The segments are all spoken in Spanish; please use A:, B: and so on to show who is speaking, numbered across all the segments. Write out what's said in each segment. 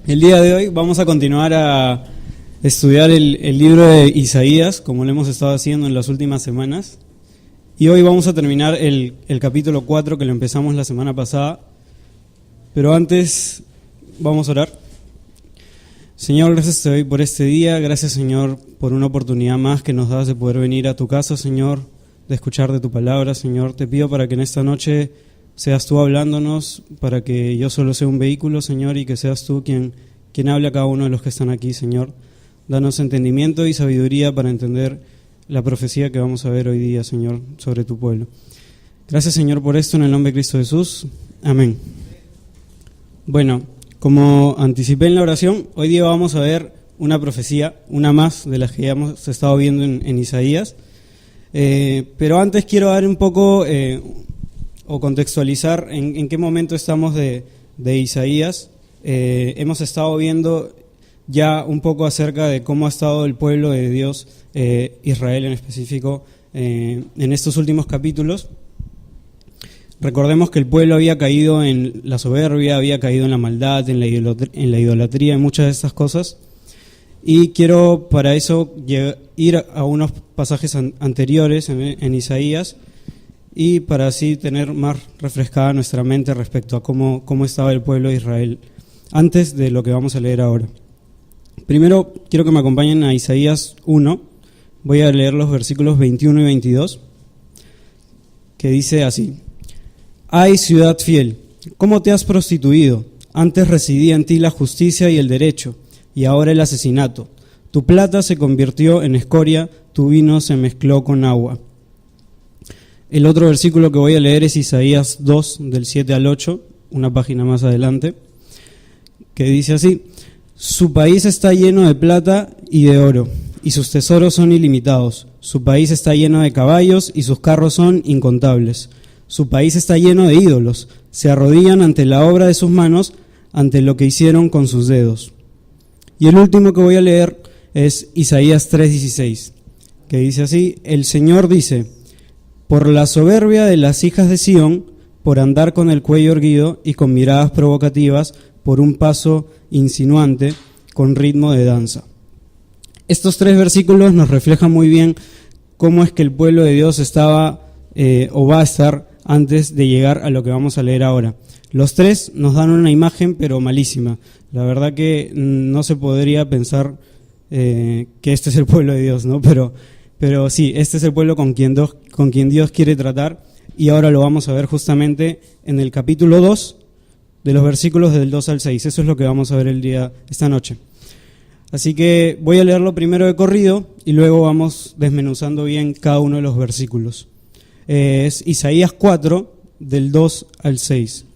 A: El día de hoy vamos a continuar a estudiar el libro de Isaías, como lo hemos estado haciendo en las últimas semanas. Y hoy vamos a terminar el capítulo 4, que lo empezamos la semana pasada. Pero antes vamos a orar. Señor, gracias te doy por este día. Gracias, Señor, por una oportunidad más que nos das de poder venir a tu casa, Señor, de escuchar de tu palabra, Señor. Te pido para que en esta noche seas tú hablándonos, para que yo solo sea un vehículo, Señor, y que seas tú quien hable a cada uno de los que están aquí, Señor. Danos entendimiento y sabiduría para entender la profecía que vamos a ver hoy día, Señor, sobre tu pueblo. Gracias, Señor, por esto, en el nombre de Cristo Jesús. Amén. Bueno, como anticipé en la oración, hoy día vamos a ver una profecía, una más de las que ya hemos estado viendo en Isaías. Pero antes quiero dar un poco o contextualizar en qué momento estamos de Isaías. Hemos estado viendo ya un poco acerca de cómo ha estado el pueblo de Dios, Israel en específico, en estos últimos capítulos. Recordemos que el pueblo había caído en la soberbia, había caído en la maldad, en la idolatría, en muchas de estas cosas. Y quiero para eso ir a unos pasajes anteriores en Isaías, y para así tener más refrescada nuestra mente respecto a cómo estaba el pueblo de Israel antes de lo que vamos a leer ahora. Primero quiero que me acompañen a Isaías 1, voy a leer los versículos 21 y 22, que dice así: «Ay, ciudad fiel, ¿cómo te has prostituido? Antes residía en ti la justicia y el derecho, y ahora el asesinato. Tu plata se convirtió en escoria, tu vino se mezcló con agua». El otro versículo que voy a leer es Isaías 2, del 7 al 8, una página más adelante, que dice así: «Su país está lleno de plata y de oro, y sus tesoros son ilimitados. Su país está lleno de caballos y sus carros son incontables. Su país está lleno de ídolos, se arrodillan ante la obra de sus manos, ante lo que hicieron con sus dedos». Y el último que voy a leer es Isaías 3:16, que dice así: «El Señor dice: por la soberbia de las hijas de Sión, por andar con el cuello erguido y con miradas provocativas, por un paso insinuante, con ritmo de danza». Estos tres versículos nos reflejan muy bien cómo es que el pueblo de Dios estaba o va a estar antes de llegar a lo que vamos a leer ahora. Los tres nos dan una imagen, pero malísima. La verdad que no se podría pensar que este es el pueblo de Dios, ¿no? Pero sí, este es el pueblo con quien Dios quiere tratar, y ahora lo vamos a ver justamente en el capítulo 2, de los versículos del 2 al 6. Eso es lo que vamos a ver esta noche. Así que voy a leerlo primero de corrido y luego vamos desmenuzando bien cada uno de los versículos. Es Isaías 4, del 2 al 6.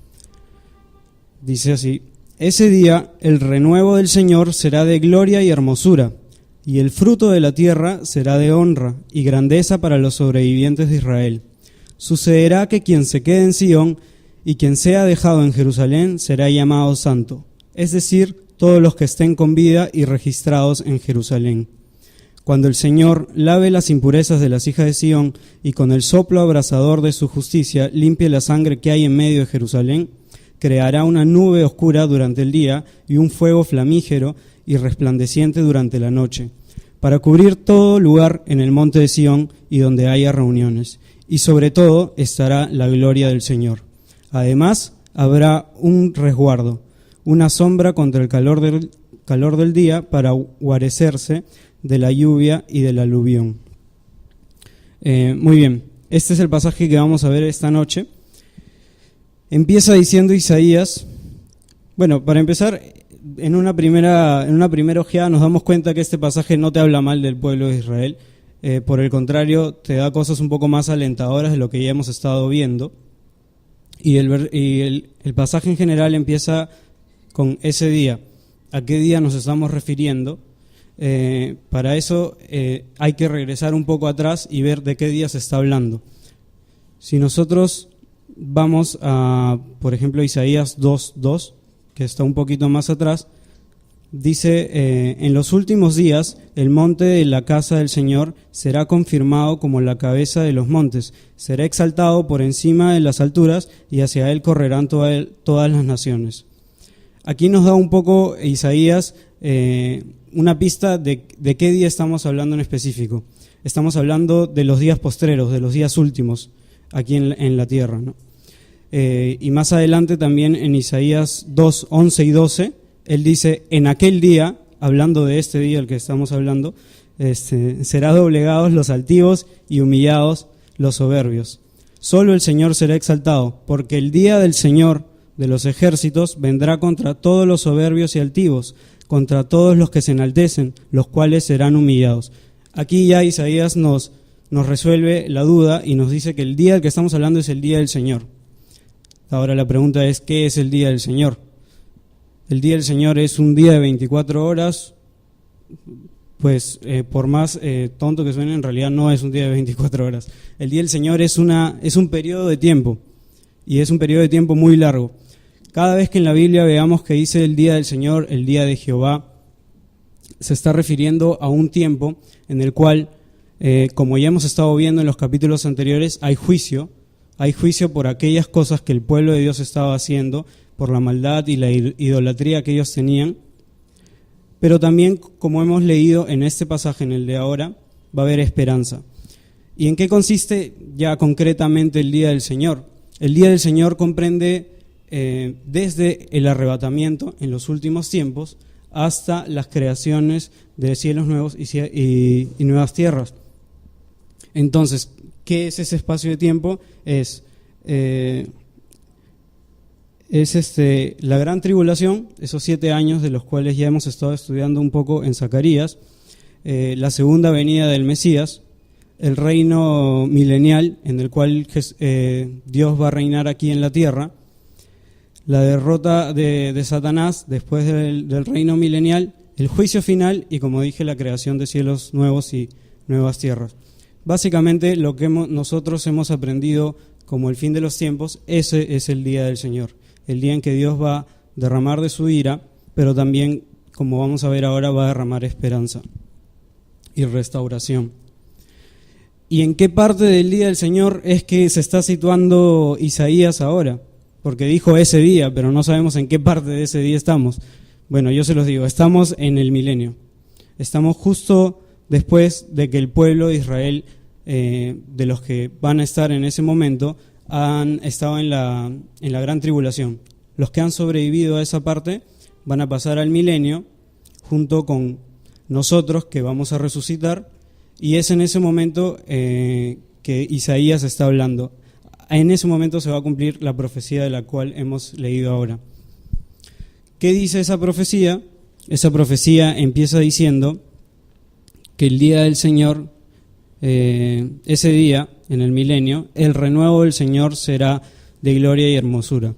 A: Dice así: «Ese día el renuevo del Señor será de gloria y hermosura, y el fruto de la tierra será de honra y grandeza para los sobrevivientes de Israel. Sucederá que quien se quede en Sión y quien sea dejado en Jerusalén será llamado santo, es decir, todos los que estén con vida y registrados en Jerusalén. Cuando el Señor lave las impurezas de las hijas de Sión y con el soplo abrasador de su justicia limpie la sangre que hay en medio de Jerusalén, creará una nube oscura durante el día y un fuego flamígero y resplandeciente durante la noche, para cubrir todo lugar en el monte de Sión y donde haya reuniones, y sobre todo estará la gloria del Señor. Además, habrá un resguardo, una sombra contra el calor del día para guarecerse de la lluvia y del aluvión». Muy bien, este es el pasaje que vamos a ver esta noche. Empieza diciendo Isaías, bueno, para empezar, en una primera ojeada nos damos cuenta que este pasaje no te habla mal del pueblo de Israel, por el contrario, te da cosas un poco más alentadoras de lo que ya hemos estado viendo, y el pasaje en general empieza con ese día. ¿A qué día nos estamos refiriendo? Para eso hay que regresar un poco atrás y ver de qué día se está hablando. Si nosotros vamos a, por ejemplo, Isaías 2:2, que está un poquito más atrás, dice: «En los últimos días el monte de la casa del Señor será confirmado como la cabeza de los montes, será exaltado por encima de las alturas y hacia él correrán todas las naciones». Aquí nos da un poco Isaías una pista de qué día estamos hablando en específico. Estamos hablando de los días postreros, de los días últimos aquí en la tierra, ¿no? Y más adelante también en Isaías 2, 11 y 12, él dice, en aquel día, hablando de este día del que estamos hablando, será doblegados los altivos y humillados los soberbios. Solo el Señor será exaltado, porque el día del Señor de los ejércitos vendrá contra todos los soberbios y altivos, contra todos los que se enaltecen, los cuales serán humillados. Aquí ya Isaías nos resuelve la duda y nos dice que el día del que estamos hablando es el día del Señor. Ahora la pregunta es, ¿qué es el día del Señor? El día del Señor es un día de 24 horas, pues por más tonto que suene, en realidad no es un día de 24 horas. El día del Señor es un periodo de tiempo, y es un periodo de tiempo muy largo. Cada vez que en la Biblia veamos que dice el día del Señor, el día de Jehová, se está refiriendo a un tiempo en el cual, como ya hemos estado viendo en los capítulos anteriores, hay juicio por aquellas cosas que el pueblo de Dios estaba haciendo, por la maldad y la idolatría que ellos tenían. Pero también, como hemos leído en este pasaje, en el de ahora, va a haber esperanza. ¿Y en qué consiste ya concretamente el día del Señor? El día del Señor comprende desde el arrebatamiento en los últimos tiempos hasta las creaciones de cielos nuevos y nuevas tierras. Entonces, ¿qué es ese espacio de tiempo? Es la gran tribulación, esos 7 años de los cuales ya hemos estado estudiando un poco en Zacarías, la segunda venida del Mesías, el reino milenial en el cual Dios va a reinar aquí en la tierra, la derrota de Satanás después del reino milenial, el juicio final y, como dije, la creación de cielos nuevos y nuevas tierras. Básicamente lo que nosotros hemos aprendido como el fin de los tiempos, ese es el día del Señor, el día en que Dios va a derramar de su ira, pero también, como vamos a ver ahora, va a derramar esperanza y restauración. ¿Y en qué parte del día del Señor es que se está situando Isaías ahora? Porque dijo ese día, pero no sabemos en qué parte de ese día estamos. Bueno, yo se los digo, estamos en el milenio. Estamos justo después de que el pueblo de Israel, de los que van a estar en ese momento, han estado en la gran tribulación. Los que han sobrevivido a esa parte van a pasar al milenio junto con nosotros, que vamos a resucitar, y es en ese momento que Isaías está hablando. En ese momento se va a cumplir la profecía de la cual hemos leído ahora. ¿Qué dice esa profecía? Esa profecía empieza diciendo que el día del Señor, ese día, en el milenio, el renuevo del Señor será de gloria y hermosura.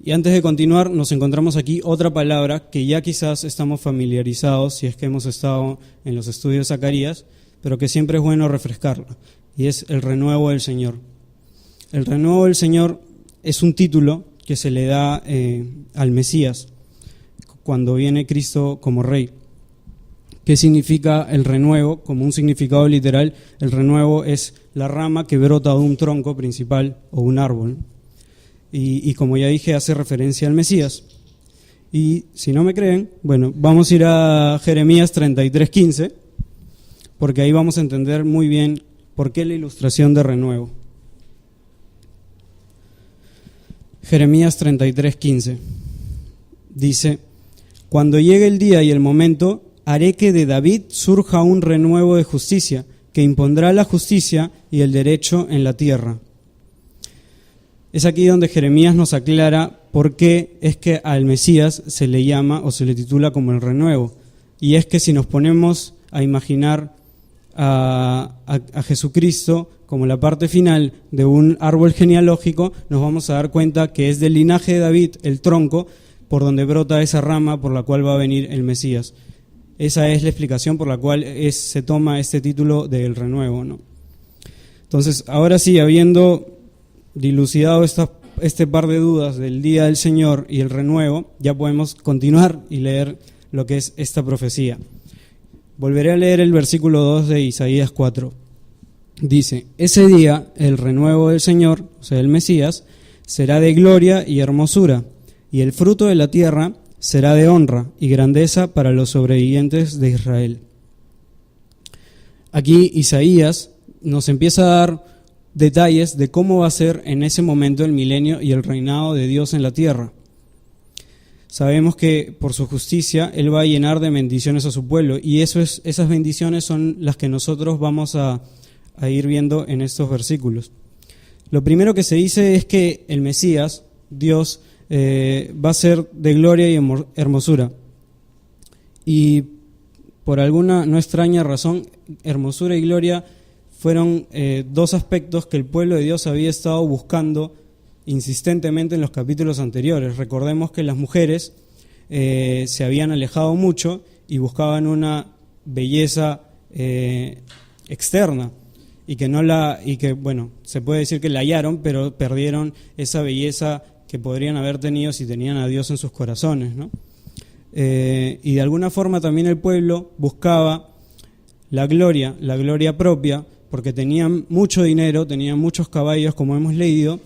A: Y antes de continuar, nos encontramos aquí otra palabra que ya quizás estamos familiarizados si es que hemos estado en los estudios de Zacarías, pero que siempre es bueno refrescarla, y es el renuevo del Señor. El renuevo del Señor es un título que se le da al Mesías cuando viene Cristo como Rey. ¿Qué significa el renuevo? Como un significado literal, el renuevo es la rama que brota de un tronco principal o un árbol. Y como ya dije, hace referencia al Mesías. Y si no me creen, bueno, vamos a ir a Jeremías 33:15, porque ahí vamos a entender muy bien por qué la ilustración de renuevo. Jeremías 33:15 dice: cuando llegue el día y el momento, haré que de David surja un renuevo de justicia, que impondrá la justicia y el derecho en la tierra. Es aquí donde Jeremías nos aclara por qué es que al Mesías se le llama o se le titula como el renuevo. Y es que si nos ponemos a imaginar a Jesucristo como la parte final de un árbol genealógico, nos vamos a dar cuenta que es del linaje de David el tronco por donde brota esa rama por la cual va a venir el Mesías. Esa es la explicación por la cual se toma este título del renuevo, ¿no? Entonces, ahora sí, habiendo dilucidado este par de dudas del día del Señor y el renuevo, ya podemos continuar y leer lo que es esta profecía. Volveré a leer el versículo 2 de Isaías 4. Dice: ese día el renuevo del Señor, o sea, el Mesías, será de gloria y hermosura, y el fruto de la tierra será de honra y grandeza para los sobrevivientes de Israel. Aquí Isaías nos empieza a dar detalles de cómo va a ser en ese momento el milenio y el reinado de Dios en la tierra. Sabemos que por su justicia Él va a llenar de bendiciones a su pueblo, y esas bendiciones son las que nosotros vamos a ir viendo en estos versículos. Lo primero que se dice es que el Mesías, Dios, va a ser de gloria y hermosura. Y por alguna no extraña razón, hermosura y gloria fueron dos aspectos que el pueblo de Dios había estado buscando insistentemente en los capítulos anteriores. Recordemos que las mujeres se habían alejado mucho y buscaban una belleza externa, y que bueno, se puede decir que la hallaron, pero perdieron esa belleza que podrían haber tenido si tenían a Dios en sus corazones, ¿no? Y de alguna forma también el pueblo buscaba la gloria propia, porque tenían mucho dinero, tenían muchos caballos, como hemos leído,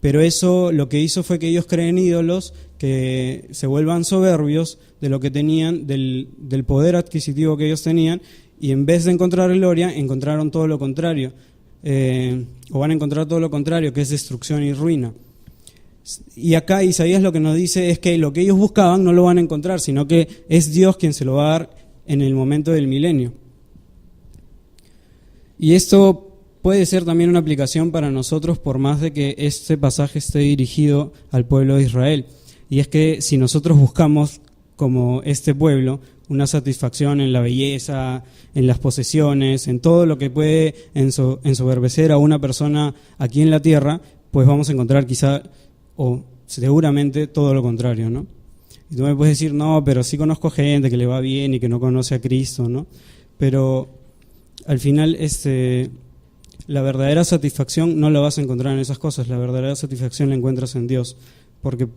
A: pero eso lo que hizo fue que ellos creen ídolos que se vuelvan soberbios de lo que tenían, del poder adquisitivo que ellos tenían, y en vez de encontrar gloria, encontraron todo lo contrario, o van a encontrar todo lo contrario, que es destrucción y ruina. Y acá Isaías lo que nos dice es que lo que ellos buscaban no lo van a encontrar, sino que es Dios quien se lo va a dar en el momento del milenio. Y esto puede ser también una aplicación para nosotros, por más de que este pasaje esté dirigido al pueblo de Israel. Y es que si nosotros buscamos, como este pueblo, una satisfacción en la belleza, en las posesiones, en todo lo que puede ensoberbecer a una persona aquí en la tierra, pues vamos a encontrar quizá, o seguramente, todo lo contrario, ¿no? Y tú me puedes decir, no, pero sí conozco gente que le va bien y que no conoce a Cristo, ¿no? Pero al final la verdadera satisfacción no la vas a encontrar en esas cosas, la verdadera satisfacción la encuentras en Dios, porque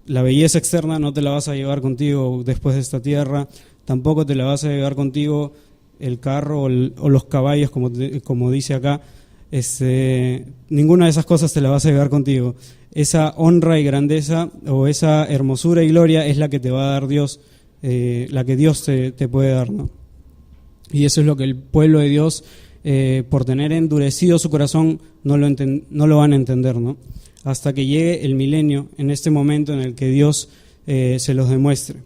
A: la belleza externa no te la vas a llevar contigo después de esta tierra, tampoco te la vas a llevar contigo el carro o los caballos, como dice acá, ninguna de esas cosas te la vas a llevar contigo. Esa honra y grandeza, o esa hermosura y gloria, es la que te va a dar Dios, la que Dios te puede dar, ¿no? Y eso es lo que el pueblo de Dios, por tener endurecido su corazón, no lo van a entender, ¿no? Hasta que llegue el milenio, en este momento en el que Dios se los demuestre.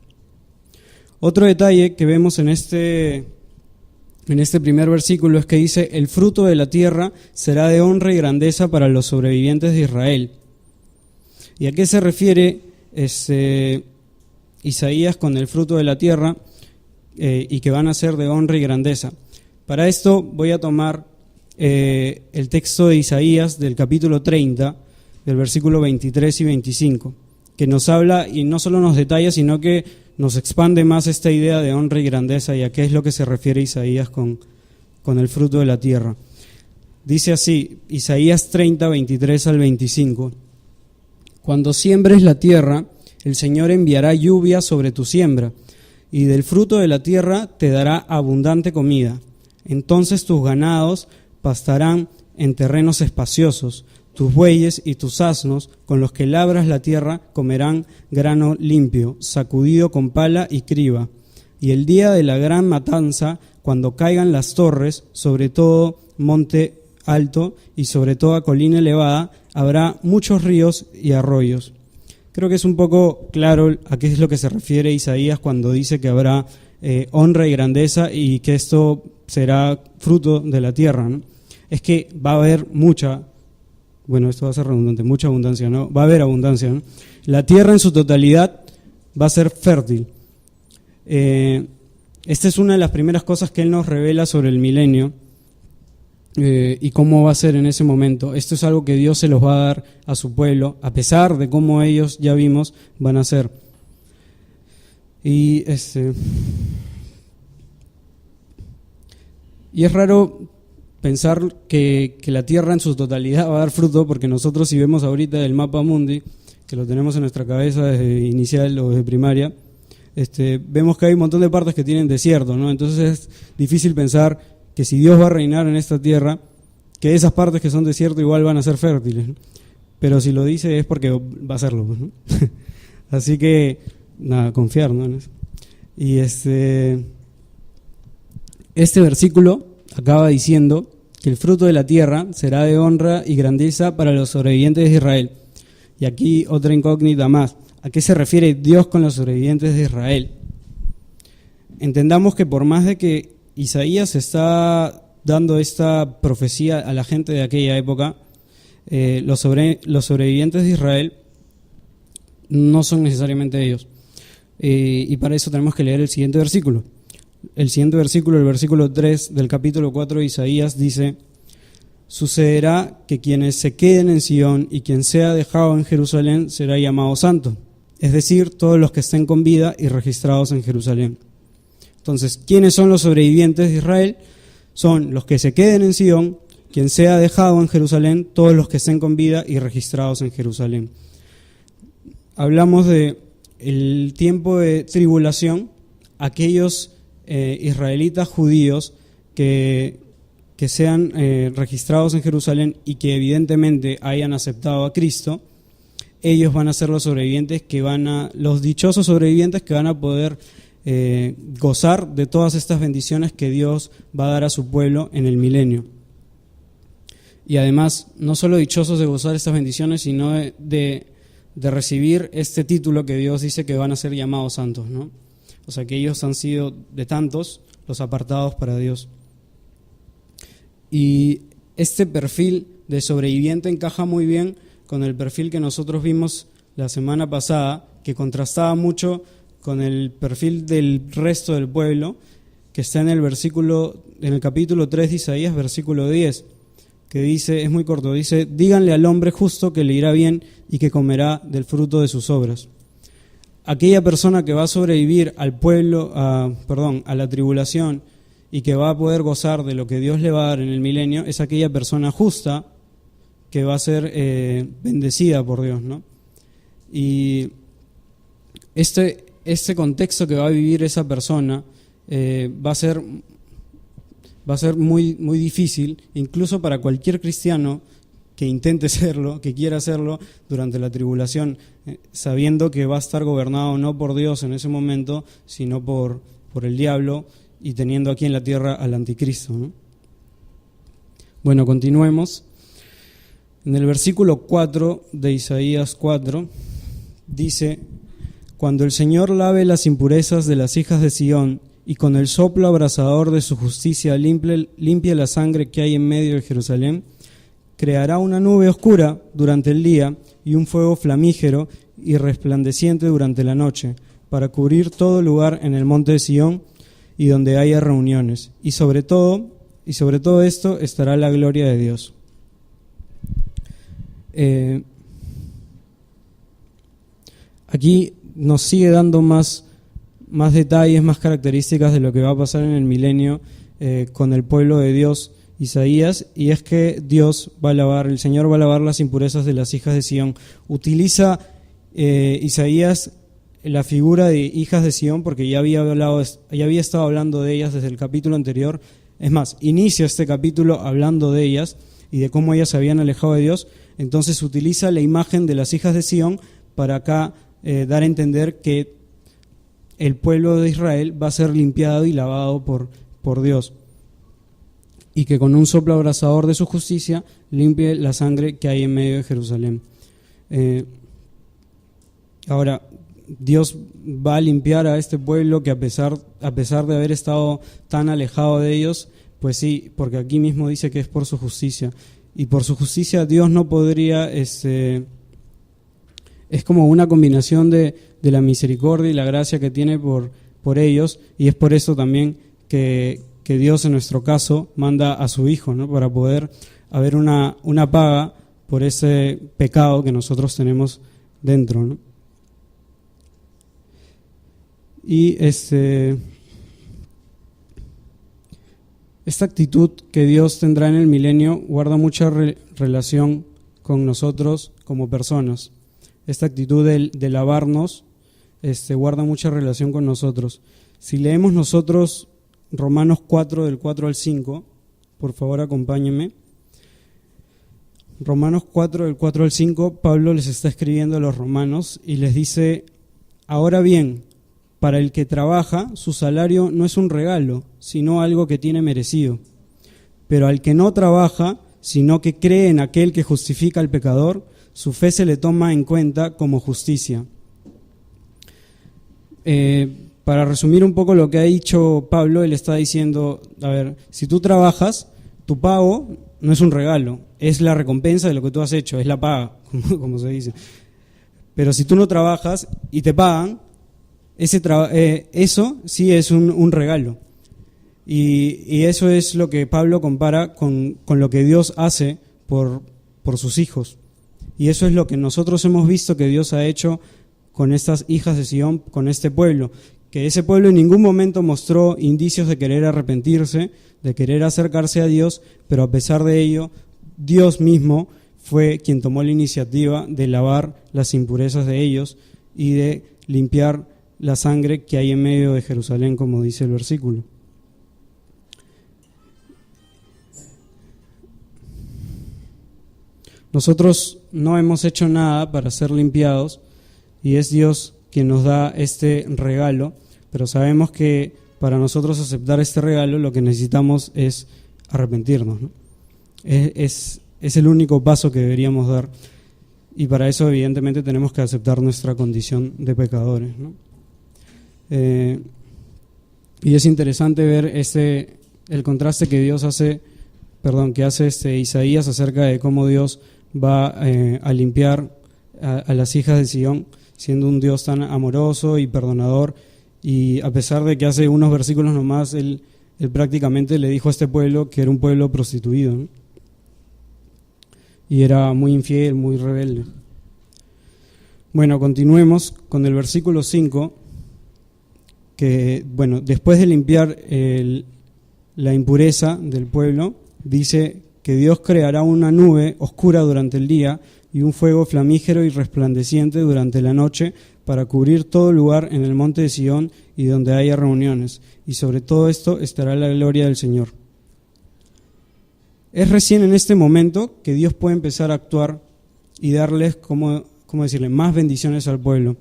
A: Otro detalle que vemos en este primer versículo es que dice: el fruto de la tierra será de honra y grandeza para los sobrevivientes de Israel. ¿Y a qué se refiere Isaías con el fruto de la tierra y que van a ser de honra y grandeza? Para esto voy a tomar el texto de Isaías del capítulo 30, del versículo 23 y 25, que nos habla y no solo nos detalla, sino que nos expande más esta idea de honra y grandeza y a qué es lo que se refiere Isaías con el fruto de la tierra. Dice así, Isaías 30, 23 al 25: cuando siembres la tierra, el Señor enviará lluvia sobre tu siembra, y del fruto de la tierra te dará abundante comida. Entonces tus ganados pastarán en terrenos espaciosos, tus bueyes y tus asnos, con los que labras la tierra, comerán grano limpio, sacudido con pala y criba. Y el día de la gran matanza, cuando caigan las torres, sobre todo monte alto y sobre toda colina elevada, habrá muchos ríos y arroyos. Creo que es un poco claro a qué es lo que se refiere Isaías cuando dice que habrá honra y grandeza y que esto será fruto de la tierra, ¿no? Es que va a haber esto va a ser redundante, mucha abundancia, ¿no? Va a haber abundancia, ¿no? La tierra en su totalidad va a ser fértil. Esta es una de las primeras cosas que Él nos revela sobre el milenio y cómo va a ser en ese momento. Esto es algo que Dios se los va a dar a su pueblo, a pesar de cómo ellos, ya vimos, van a ser. Y es raro pensar que la tierra en su totalidad va a dar fruto, porque nosotros, si vemos ahorita el mapa mundi, que lo tenemos en nuestra cabeza desde inicial o desde primaria, vemos que hay un montón de partes que tienen desierto, ¿no? Entonces es difícil pensar que si Dios va a reinar en esta tierra, que esas partes que son desierto igual van a ser fértiles, ¿no? Pero si lo dice es porque va a serlo, ¿no? Así que, nada, confiar, ¿no? Y este versículo acaba diciendo que el fruto de la tierra será de honra y grandeza para los sobrevivientes de Israel. Y aquí otra incógnita más. ¿A qué se refiere Dios con los sobrevivientes de Israel? Entendamos que por más de que Isaías está dando esta profecía a la gente de aquella época, los sobrevivientes de Israel no son necesariamente ellos. Y para eso tenemos que leer el siguiente versículo. El siguiente versículo, el versículo 3 del capítulo 4 de Isaías, dice: sucederá que quienes se queden en Sion y quien sea dejado en Jerusalén será llamado santo, es decir, todos los que estén con vida y registrados en Jerusalén. Entonces, ¿quiénes son los sobrevivientes de Israel? Son los que se queden en Sion, quien sea dejado en Jerusalén, todos los que estén con vida y registrados en Jerusalén. Hablamos de el tiempo de tribulación, aquellos israelitas judíos que sean registrados en Jerusalén y que evidentemente hayan aceptado a Cristo, ellos van a ser los sobrevivientes los dichosos sobrevivientes que van a poder gozar de todas estas bendiciones que Dios va a dar a su pueblo en el milenio. Y además, no solo dichosos de gozar estas bendiciones, sino de recibir este título que Dios dice que van a ser llamados santos, ¿no? O sea, que ellos han sido de tantos los apartados para Dios. Y este perfil de sobreviviente encaja muy bien con el perfil que nosotros vimos la semana pasada, que contrastaba mucho con el perfil del resto del pueblo, que está en el capítulo 3 de Isaías, versículo 10, que dice, es muy corto, dice: díganle al hombre justo que le irá bien y que comerá del fruto de sus obras. Aquella persona que va a sobrevivir a la tribulación y que va a poder gozar de lo que Dios le va a dar en el milenio, es aquella persona justa que va a ser bendecida por Dios, ¿no? Y este contexto que va a vivir esa persona va a ser muy, muy difícil, incluso para cualquier cristiano que intente serlo, que quiera hacerlo durante la tribulación, sabiendo que va a estar gobernado no por Dios en ese momento, sino por el diablo, y teniendo aquí en la tierra al anticristo, ¿no? Bueno, continuemos. En el versículo 4 de Isaías 4 dice: cuando el Señor lave las impurezas de las hijas de Sión y con el soplo abrasador de su justicia limpie la sangre que hay en medio de Jerusalén, creará una nube oscura durante el día y un fuego flamígero y resplandeciente durante la noche, para cubrir todo lugar en el monte de Sión y donde haya reuniones. Y sobre todo esto estará la gloria de Dios. Aquí nos sigue dando más detalles, más características de lo que va a pasar en el milenio con el pueblo de Dios, Isaías, y es que el Señor va a lavar las impurezas de las hijas de Sión. Utiliza Isaías la figura de hijas de Sión porque ya había estado hablando de ellas desde el capítulo anterior. Es más, inicia este capítulo hablando de ellas y de cómo ellas se habían alejado de Dios. Entonces utiliza la imagen de las hijas de Sión para acá dar a entender que el pueblo de Israel va a ser limpiado y lavado por Dios, y que con un soplo abrasador de su justicia limpie la sangre que hay en medio de Jerusalén. Ahora, Dios va a limpiar a este pueblo que a pesar de haber estado tan alejado de ellos, pues sí, porque aquí mismo dice que es por su justicia. Y por su justicia Dios no podría, es como una combinación de la misericordia y la gracia que tiene por ellos, y es por eso también que Dios en nuestro caso manda a su Hijo, ¿no? Para poder haber una paga por ese pecado que nosotros tenemos dentro, ¿no? Y esta actitud que Dios tendrá en el milenio guarda mucha relación con nosotros como personas. Esta actitud de lavarnos guarda mucha relación con nosotros. Si leemos nosotros Romanos 4, del 4 al 5, por favor acompáñenme. Romanos 4, del 4 al 5, Pablo les está escribiendo a los romanos y les dice Ahora bien, para el que trabaja, su salario no es un regalo, sino algo que tiene merecido. Pero al que no trabaja, sino que cree en aquel que justifica al pecador, su fe se le toma en cuenta como justicia. Para resumir un poco lo que ha dicho Pablo, él está diciendo, a ver, si tú trabajas, tu pago no es un regalo, es la recompensa de lo que tú has hecho, es la paga, como se dice. Pero si tú no trabajas y te pagan, eso sí es un regalo. Y eso es lo que Pablo compara con lo que Dios hace por sus hijos. Y eso es lo que nosotros hemos visto que Dios ha hecho con estas hijas de Sion, con este pueblo. Que ese pueblo en ningún momento mostró indicios de querer arrepentirse, de querer acercarse a Dios, pero a pesar de ello, Dios mismo fue quien tomó la iniciativa de lavar las impurezas de ellos y de limpiar la sangre que hay en medio de Jerusalén, como dice el versículo. Nosotros no hemos hecho nada para ser limpiados y es Dios quien nos da este regalo, pero sabemos que para nosotros aceptar este regalo lo que necesitamos es arrepentirnos, ¿no? Es el único paso que deberíamos dar y para eso evidentemente tenemos que aceptar nuestra condición de pecadores, ¿no? Y es interesante ver el contraste que hace Isaías acerca de cómo Dios va a limpiar a las hijas de Sion, siendo un Dios tan amoroso y perdonador, y a pesar de que hace unos versículos nomás él prácticamente le dijo a este pueblo que era un pueblo prostituido, ¿no? Y era muy infiel, muy rebelde. Bueno, continuemos con el versículo 5, que después de limpiar la impureza del pueblo, dice que Dios creará una nube oscura durante el día y un fuego flamígero y resplandeciente durante la noche para cubrir todo lugar en el monte de Sion y donde haya reuniones, y sobre todo esto estará la gloria del Señor. Es recién en este momento que Dios puede empezar a actuar y darles, ¿cómo decirle?, más bendiciones al pueblo.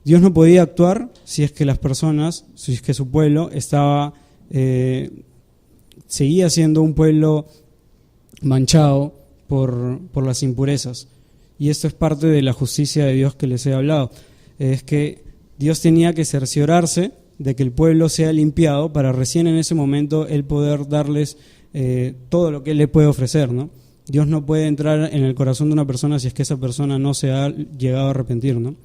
A: Dios no podía actuar si es que su pueblo seguía siendo un pueblo manchado por las impurezas. Y esto es parte de la justicia de Dios que les he hablado. Es que Dios tenía que cerciorarse de que el pueblo sea limpiado para recién en ese momento Él poder darles todo lo que Él le puede ofrecer, ¿no? Dios no puede entrar en el corazón de una persona si es que esa persona no se ha llegado a arrepentir, ¿no?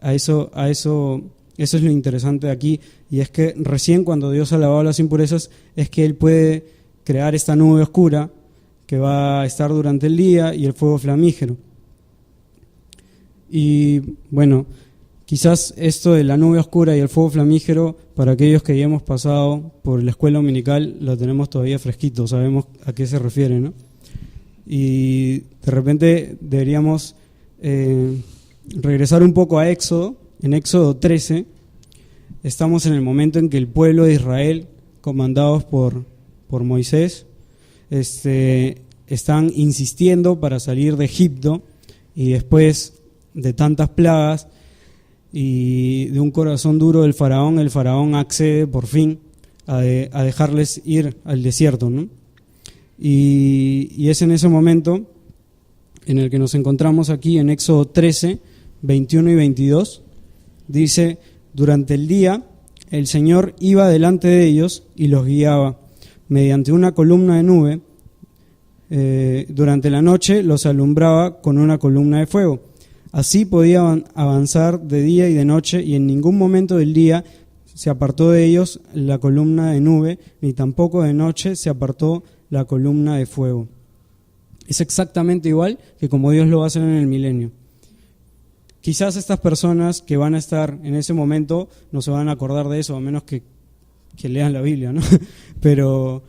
A: Eso es lo interesante de aquí, y es que recién cuando Dios ha lavado las impurezas es que Él puede crear esta nube oscura que va a estar durante el día y el fuego flamígero. Y bueno, quizás esto de la nube oscura y el fuego flamígero, para aquellos que ya hemos pasado por la escuela dominical, lo tenemos todavía fresquito, sabemos a qué se refiere, ¿no? Y de repente deberíamos regresar un poco a Éxodo. En Éxodo 13 estamos en el momento en que el pueblo de Israel, comandados por Moisés, están insistiendo para salir de Egipto, y después de tantas plagas y de un corazón duro del faraón, el faraón accede por fin a dejarles ir al desierto, ¿no? Y es en ese momento en el que nos encontramos aquí en Éxodo 13, 21 y 22. Dice: durante el día el Señor iba delante de ellos y los guiaba mediante una columna de nube. Durante la noche los alumbraba con una columna de fuego. Así podían avanzar de día y de noche, y en ningún momento del día se apartó de ellos la columna de nube, ni tampoco de noche se apartó la columna de fuego. Es exactamente igual que como Dios lo va a hacer en el milenio. Quizás estas personas que van a estar en ese momento no se van a acordar de eso, a menos que lean la Biblia, ¿no? Pero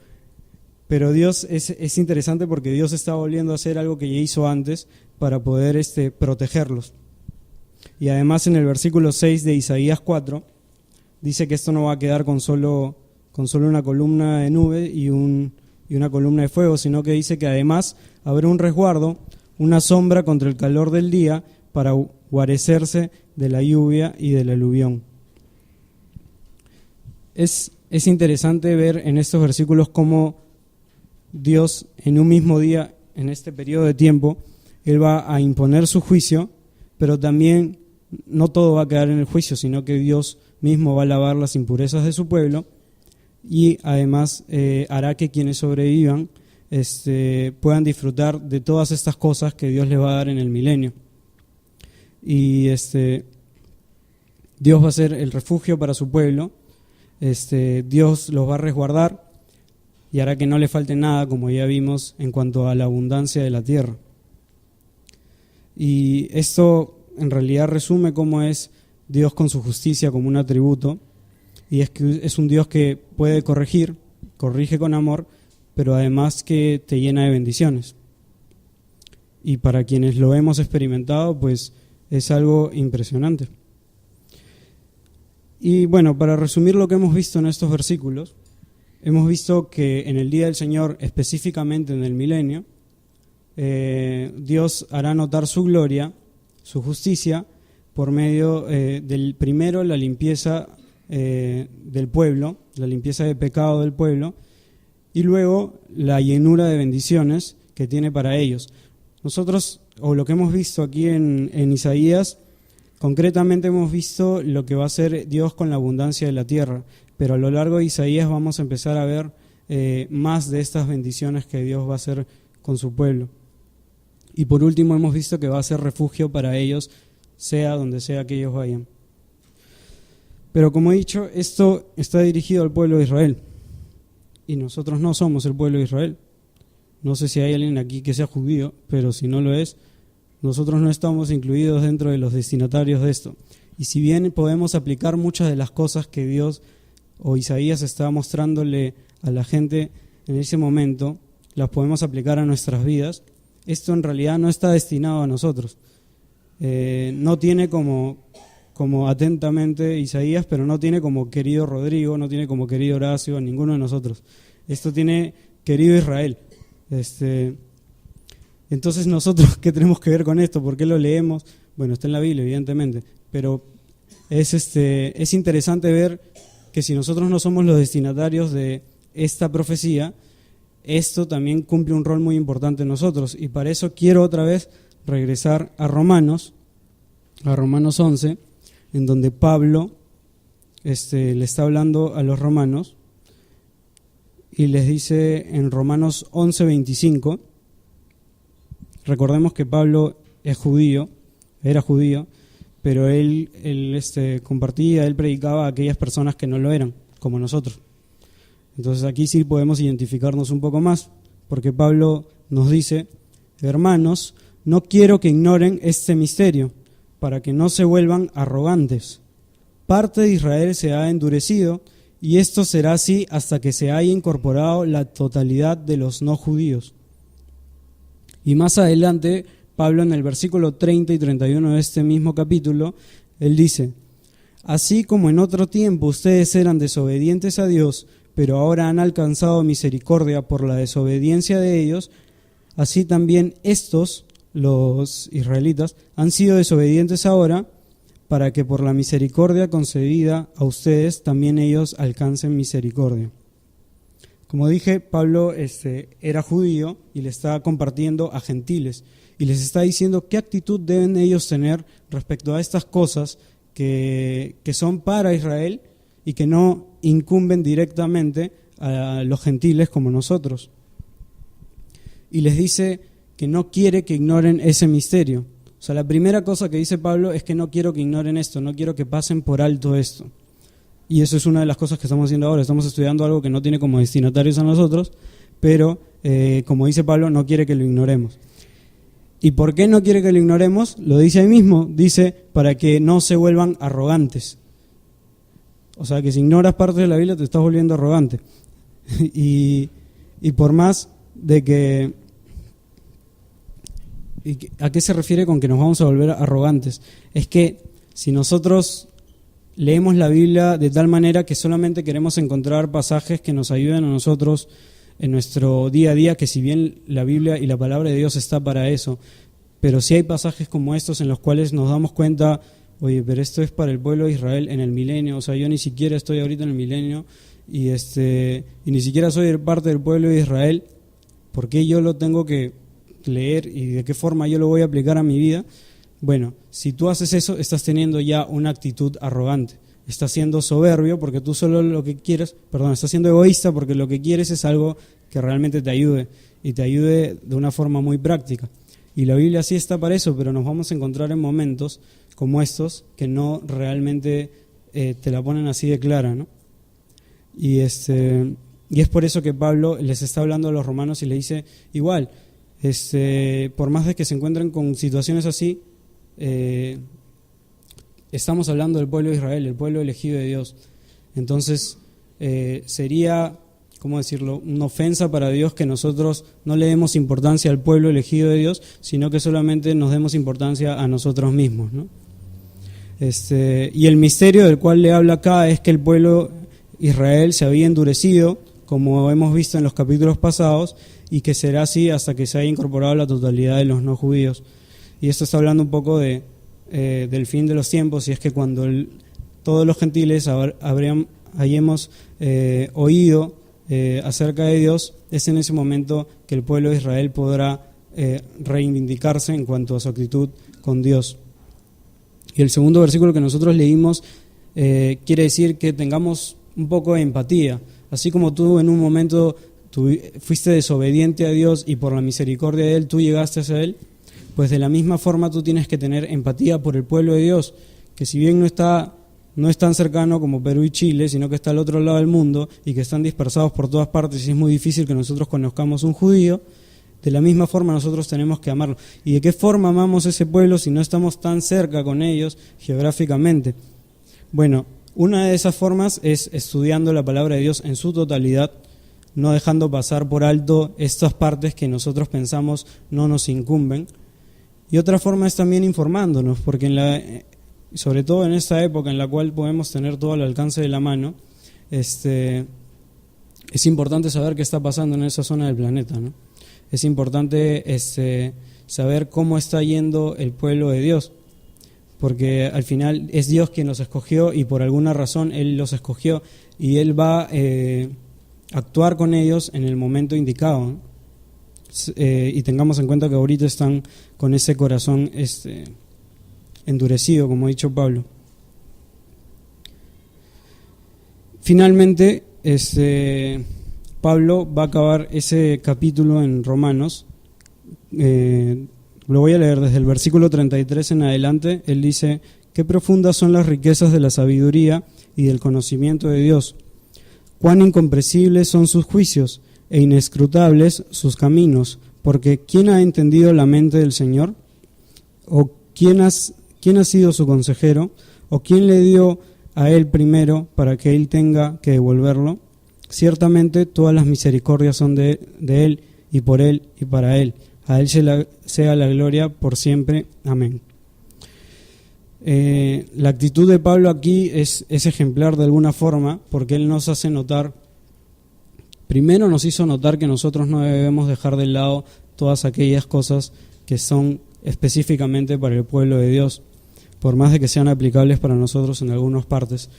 A: Dios es interesante porque Dios está volviendo a hacer algo que ya hizo antes para poder protegerlos. Y además en el versículo 6 de Isaías 4 dice que esto no va a quedar con solo una columna de nube y una columna de fuego, sino que dice que además habrá un resguardo, una sombra contra el calor del día para guarecerse de la lluvia y del aluvión. Es interesante ver en estos versículos cómo Dios en un mismo día, en este periodo de tiempo, Él va a imponer su juicio, pero también no todo va a quedar en el juicio, sino que Dios mismo va a lavar las impurezas de su pueblo y además hará que quienes sobrevivan puedan disfrutar de todas estas cosas que Dios les va a dar en el milenio. Y Dios va a ser el refugio para su pueblo, Dios los va a resguardar y hará que no le falte nada, como ya vimos, en cuanto a la abundancia de la tierra. Y esto en realidad resume cómo es Dios con su justicia como un atributo, y es que es un Dios que puede corregir, corrige con amor, pero además que te llena de bendiciones. Y para quienes lo hemos experimentado, pues es algo impresionante. Y bueno, para resumir lo que hemos visto en estos versículos, hemos visto que en el día del Señor, específicamente en el milenio, Dios hará notar su gloria, su justicia, por medio del primero, la limpieza del pueblo, la limpieza de pecado del pueblo, y luego la llenura de bendiciones que tiene para ellos. Nosotros, o lo que hemos visto aquí en Isaías, concretamente hemos visto lo que va a hacer Dios con la abundancia de la tierra, pero a lo largo de Isaías vamos a empezar a ver más de estas bendiciones que Dios va a hacer con su pueblo. Y por último hemos visto que va a ser refugio para ellos, sea donde sea que ellos vayan. Pero como he dicho, esto está dirigido al pueblo de Israel, y nosotros no somos el pueblo de Israel. No sé si hay alguien aquí que sea judío, pero si no lo es, nosotros no estamos incluidos dentro de los destinatarios de esto. Y si bien podemos aplicar muchas de las cosas que Dios o Isaías estaba mostrándole a la gente en ese momento, las podemos aplicar a nuestras vidas, esto en realidad no está destinado a nosotros. No tiene como atentamente Isaías, pero no tiene como querido Rodrigo, no tiene como querido Horacio, ninguno de nosotros. Esto tiene querido Israel. Entonces nosotros, ¿qué tenemos que ver con esto? ¿Por qué lo leemos? Bueno, está en la Biblia, evidentemente, pero es interesante ver que si nosotros no somos los destinatarios de esta profecía, esto también cumple un rol muy importante en nosotros, y para eso quiero otra vez regresar a Romanos 11, en donde Pablo le está hablando a los romanos y les dice en Romanos 11:25. Recordemos que Pablo era judío, pero él compartía, él predicaba a aquellas personas que no lo eran, como nosotros. Entonces aquí sí podemos identificarnos un poco más, porque Pablo nos dice: hermanos, no quiero que ignoren este misterio, para que no se vuelvan arrogantes. Parte de Israel se ha endurecido, y esto será así hasta que se haya incorporado la totalidad de los no judíos. Y más adelante, Pablo en el versículo 30 y 31 de este mismo capítulo, él dice: así como en otro tiempo ustedes eran desobedientes a Dios, pero ahora han alcanzado misericordia por la desobediencia de ellos, así también estos, los israelitas, han sido desobedientes ahora, para que por la misericordia concedida a ustedes también ellos alcancen misericordia. Como dije, Pablo era judío y le estaba compartiendo a gentiles, y les está diciendo qué actitud deben ellos tener respecto a estas cosas que son para Israel y que no incumben directamente a los gentiles como nosotros. Y les dice que no quiere que ignoren ese misterio. O sea, la primera cosa que dice Pablo es que no quiero que ignoren esto, no quiero que pasen por alto esto. Y eso es una de las cosas que estamos haciendo ahora. Estamos estudiando algo que no tiene como destinatarios a nosotros, pero como dice Pablo, no quiere que lo ignoremos. ¿Y por qué no quiere que lo ignoremos? Lo dice ahí mismo, dice para que no se vuelvan arrogantes. O sea, que si ignoras parte de la Biblia te estás volviendo arrogante. y por más de que... ¿A qué se refiere con que nos vamos a volver arrogantes? Es que si nosotros leemos la Biblia de tal manera que solamente queremos encontrar pasajes que nos ayuden a nosotros en nuestro día a día, que si bien la Biblia y la palabra de Dios está para eso, pero si hay pasajes como estos en los cuales nos damos cuenta oye, pero esto es para el pueblo de Israel en el milenio, o sea, yo ni siquiera estoy ahorita en el milenio y ni siquiera soy parte del pueblo de Israel, ¿por qué yo lo tengo que leer y de qué forma yo lo voy a aplicar a mi vida? Bueno, si tú haces eso, estás teniendo ya una actitud arrogante. Estás siendo soberbio porque tú solo lo que quieres, estás siendo egoísta porque lo que quieres es algo que realmente te ayude y te ayude de una forma muy práctica. Y la Biblia sí está para eso, pero nos vamos a encontrar en momentos como estos que no realmente te la ponen así de clara, ¿no? Y es por eso que Pablo les está hablando a los romanos y le dice, igual, por más de que se encuentren con situaciones así, estamos hablando del pueblo de Israel, el pueblo elegido de Dios. Entonces sería, ¿cómo decirlo?, una ofensa para Dios que nosotros no le demos importancia al pueblo elegido de Dios, sino que solamente nos demos importancia a nosotros mismos, ¿no? Y el misterio del cual le habla acá es que el pueblo Israel se había endurecido, como hemos visto en los capítulos pasados, y que será así hasta que se haya incorporado la totalidad de los no judíos. Y esto está hablando un poco del fin de los tiempos, y es que cuando todos los gentiles hayamos oído acerca de Dios, es en ese momento que el pueblo de Israel podrá reivindicarse en cuanto a su actitud con Dios. Y el segundo versículo que nosotros leímos quiere decir que tengamos un poco de empatía. Así como tú en un momento fuiste desobediente a Dios y por la misericordia de Él tú llegaste hacia Él, pues de la misma forma tú tienes que tener empatía por el pueblo de Dios, que si bien no es tan cercano como Perú y Chile, sino que está al otro lado del mundo y que están dispersados por todas partes y es muy difícil que nosotros conozcamos un judío, de la misma forma nosotros tenemos que amarlo. ¿Y de qué forma amamos ese pueblo si no estamos tan cerca con ellos geográficamente? Bueno, una de esas formas es estudiando la palabra de Dios en su totalidad, no dejando pasar por alto estas partes que nosotros pensamos no nos incumben. Y otra forma es también informándonos, porque sobre todo en esta época en la cual podemos tener todo al alcance de la mano, es importante saber qué está pasando en esa zona del planeta, ¿no? Es importante saber cómo está yendo el pueblo de Dios, porque al final es Dios quien los escogió y por alguna razón Él los escogió y Él va a actuar con ellos en el momento indicado, ¿no? Y tengamos en cuenta que ahorita están con ese corazón endurecido, como ha dicho Pablo. Finalmente, Pablo va a acabar ese capítulo en Romanos. Lo voy a leer desde el versículo 33 en adelante. Él dice: «Qué profundas son las riquezas de la sabiduría y del conocimiento de Dios. Cuán incomprensibles son sus juicios e inescrutables sus caminos, porque ¿quién ha entendido la mente del Señor? ¿O quién ha sido su consejero? ¿O quién le dio a él primero para que él tenga que devolverlo? Ciertamente todas las misericordias son de él y por él y para él. A él sea la gloria por siempre. Amén». La actitud de Pablo aquí es ejemplar de alguna forma, porque él nos hace notar, primero nos hizo notar que nosotros no debemos dejar de lado todas aquellas cosas que son específicamente para el pueblo de Dios, por más de que sean aplicables para nosotros en algunas partes.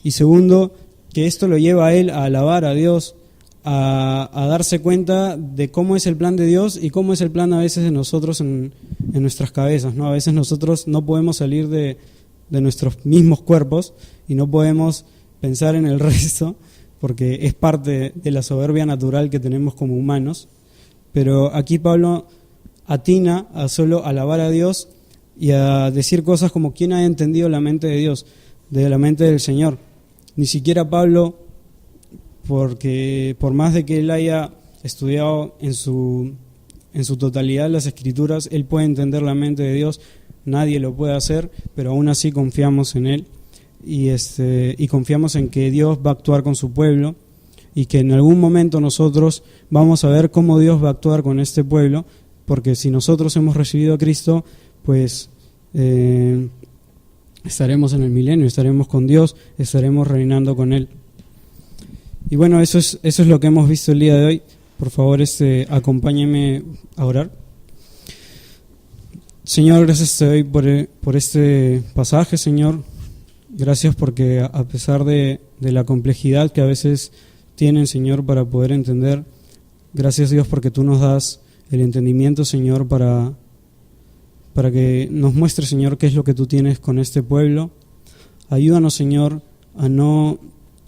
A: Y segundo, que esto lo lleva a él a alabar a Dios, a darse cuenta de cómo es el plan de Dios y cómo es el plan a veces de nosotros en nuestras cabezas, ¿no? A veces nosotros no podemos salir de nuestros mismos cuerpos y no podemos pensar en el resto, porque es parte de la soberbia natural que tenemos como humanos. Pero aquí Pablo atina a solo alabar a Dios y a decir cosas como: ¿quién ha entendido la mente de Dios, de la mente del Señor? Ni siquiera Pablo, porque por más de que él haya estudiado en su totalidad las Escrituras, él puede entender la mente de Dios, nadie lo puede hacer, pero aún así confiamos en él y confiamos en que Dios va a actuar con su pueblo y que en algún momento nosotros vamos a ver cómo Dios va a actuar con este pueblo, porque si nosotros hemos recibido a Cristo, pues estaremos en el milenio, estaremos con Dios, estaremos reinando con Él. Y bueno, eso es lo que hemos visto el día de hoy. Por favor, acompáñenme a orar. Señor, gracias te doy por este pasaje, Señor. Gracias porque a pesar de la complejidad que a veces tienen, Señor, para poder entender, gracias Dios porque tú nos das el entendimiento, Señor, para que nos muestres, Señor, qué es lo que tú tienes con este pueblo. Ayúdanos, Señor, a no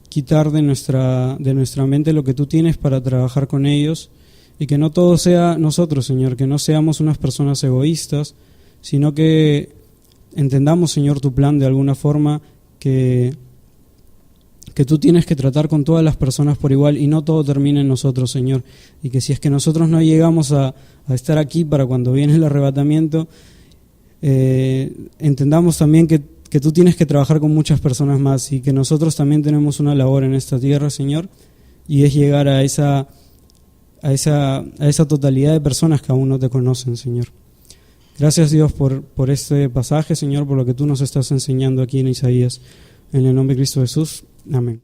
A: quitar de nuestra mente lo que tú tienes para trabajar con ellos, y que no todo sea nosotros, Señor, que no seamos unas personas egoístas, sino que entendamos, Señor, tu plan de alguna forma, que tú tienes que tratar con todas las personas por igual y no todo termine en nosotros, Señor. Y que si es que nosotros no llegamos a estar aquí para cuando viene el arrebatamiento, entendamos también que tú tienes que trabajar con muchas personas más y que nosotros también tenemos una labor en esta tierra, Señor, y es llegar a esa totalidad de personas que aún no te conocen, Señor. Gracias, Dios, por este pasaje, Señor, por lo que tú nos estás enseñando aquí en Isaías. En el nombre de Cristo Jesús. Amén.